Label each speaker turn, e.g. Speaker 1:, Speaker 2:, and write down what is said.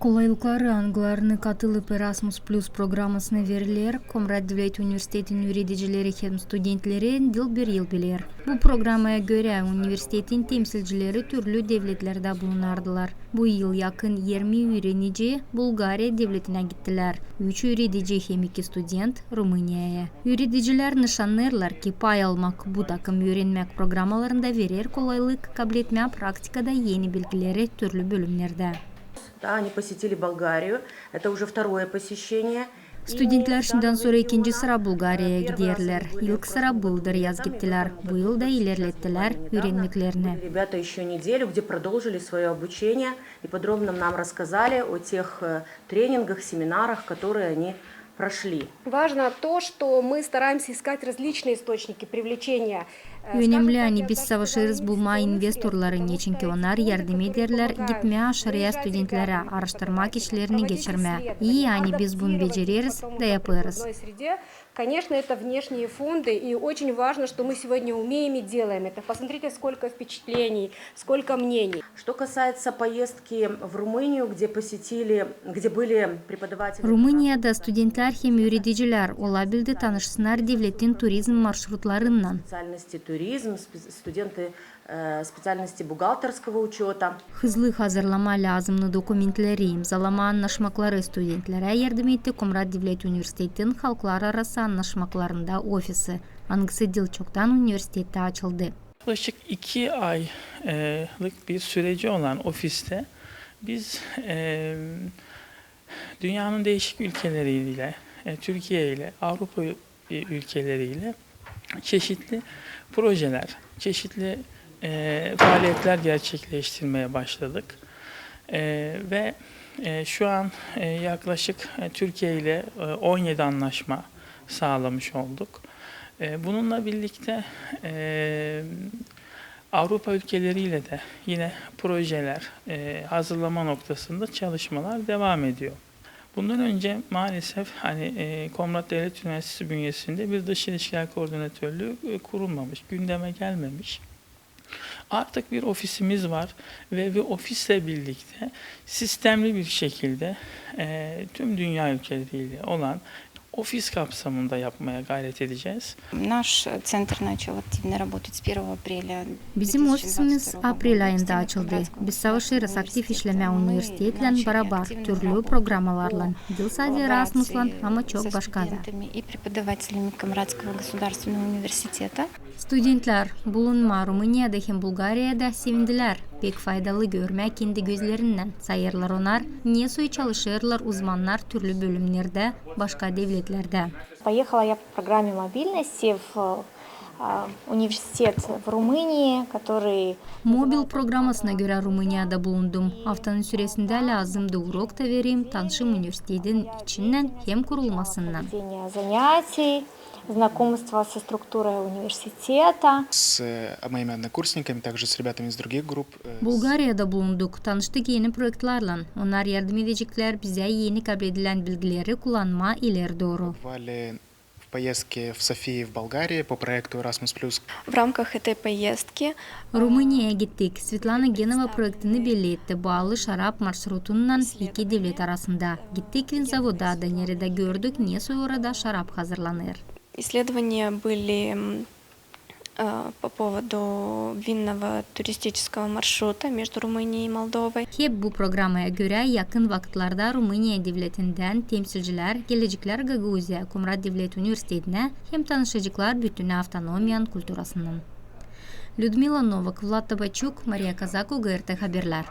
Speaker 1: Kolaylıkları angılarını katılıp Erasmus Plus programmasına verilir, Komrat Devlet Üniversitesi'nin öğreticileri hem studentleri bir yıl bilir. Bu programaya göre üniversitetin temsilcileri türlü devletlerde bulunardılar. Bu yıl yakın 20 öğrenici Bulgarya devletine gittiler. 3 öğretici hem 2 student Rumeniya'ya. Öğreticiler nişanlarlar ki pay almak bu takım öğrenmek programlarında verir kolaylık kabul etme praktikada yeni bilgileri türlü bölümlerde.
Speaker 2: Да, они посетили Болгарию. Это уже второе посещение.
Speaker 1: Studentler şimdiden sonra ikinci sıra Bulgarya'ya giderler. İlk sıra Bulgar yaz gittiler. Bu yıl da ilerlettiler öğrenmeklerini.
Speaker 2: Ребята еще неделю, где продолжили свое обучение и подробно нам рассказали о тех тренингах, семинарах, которые они прошли.
Speaker 3: Важно то, что мы стараемся искать различные источники привлечения.
Speaker 1: Önemli biz savaşırız bulma investorların için ki onlar yardım ederler gitmeye aşırıya studentlere araştırmak işlerini geçirmeye. İyi biz bunu beceririz de yaparız.
Speaker 3: Конечно, это внешние фонды, и очень важно, что мы сегодня умеем и делаем это. Посмотрите, сколько впечатлений, сколько мнений.
Speaker 2: Что касается поездки в Румынию, где были преподаватели...
Speaker 1: Rumeniyada studentler hem öğreticiler olabildi tanışsınlar devletin turizm marşrutlarından.
Speaker 2: Специальности туризм, студенты специальности бухгалтерского учета.
Speaker 1: Hızlı hazırlama lazımlı dokumentleri imzalama anlaşmaları studentlere yardım etti. Komrat Devlet Üniversitesi'nin halklar arası anlaşmalarında ofisi. Hangisi dil çoktan üniversitede açıldı.
Speaker 4: Yaklaşık 2 aylık bir süreci olan ofiste biz dünyanın değişik ülkeleriyle, Türkiye ile, Avrupa ülkeleriyle çeşitli projeler, çeşitli faaliyetler gerçekleştirmeye başladık. Ve şu an yaklaşık Türkiye ile 17 anlaşma sağlamış olduk. Bununla birlikte Avrupa ülkeleriyle de yine projeler hazırlama noktasında çalışmalar devam ediyor. Bundan önce maalesef Komrat Devlet Üniversitesi bünyesinde bir dış ilişkiler koordinatörlüğü kurulmamış, gündeme gelmemiş. Artık bir ofisimiz var ve bu ofisle birlikte sistemli bir şekilde tüm dünya ülkeleriyle olan ofis kapsamında yapmaya gayret edeceğiz.
Speaker 5: Наш центр начал активно работать с 1 апреля.
Speaker 1: Bizim ofisimiz April ayında açıldı. Biz savaşırız aktif işleme üniversitetle beraber türlü programalarla, dil sadece Erasmus'la ama çok başka da.
Speaker 5: И преподавателями Комрадского государственного университета.
Speaker 1: Studentler bulunma Rumeniya'da hem Bulgarya'da sevindiler. Pek faydalı görmek kendi gözlerinden. Sayırlar onlar, niye çalışırlar uzmanlar türlü bölümlerde, başka devletlerde.
Speaker 6: Поехала я по программе мобильности в университет в Румынии, который...
Speaker 1: Mobil programmasına göre Rumeniya'da bulundum. Haftanın süresinde lazımdı urok da vereyim, tanışım üniversitetin içinden hem kurulmasından.
Speaker 6: Занятий, знакомство со структурой университета.
Speaker 7: С моими однокурсниками, также с ребятами из других групп.
Speaker 1: Bulgarya'da bulunduk, tanıştık yeni projelerle. Onlar yardım edecekler bize yeni kabul edilen bilgileri kullanma ileri doğru.
Speaker 7: В поездке в Софии в Болгарии по проекту Erasmus+.
Speaker 5: В рамках этой поездки
Speaker 1: Rumeniya'ya gittik. Svetlana Genova projektini belli etti. Bağlı şarap marşrutundan iki devlet arasında. Gittik Vinzavoda da nerede gördük niye orada şarap hazırlanır.
Speaker 5: исследования были по поводу винного туристического маршрута между Румынией и Молдовой.
Speaker 1: Hep bu programaya göre yakın vakitlerde Rumeniya devletinden temsilciler gelecekler Gaguzya Komrat Devlet Üniversitesi'ne hem tanışacaklar bütün avtonomiyan kulturasının. Людмила Новак, Влад Табачук, Мария Казак, УГРТ Haberler.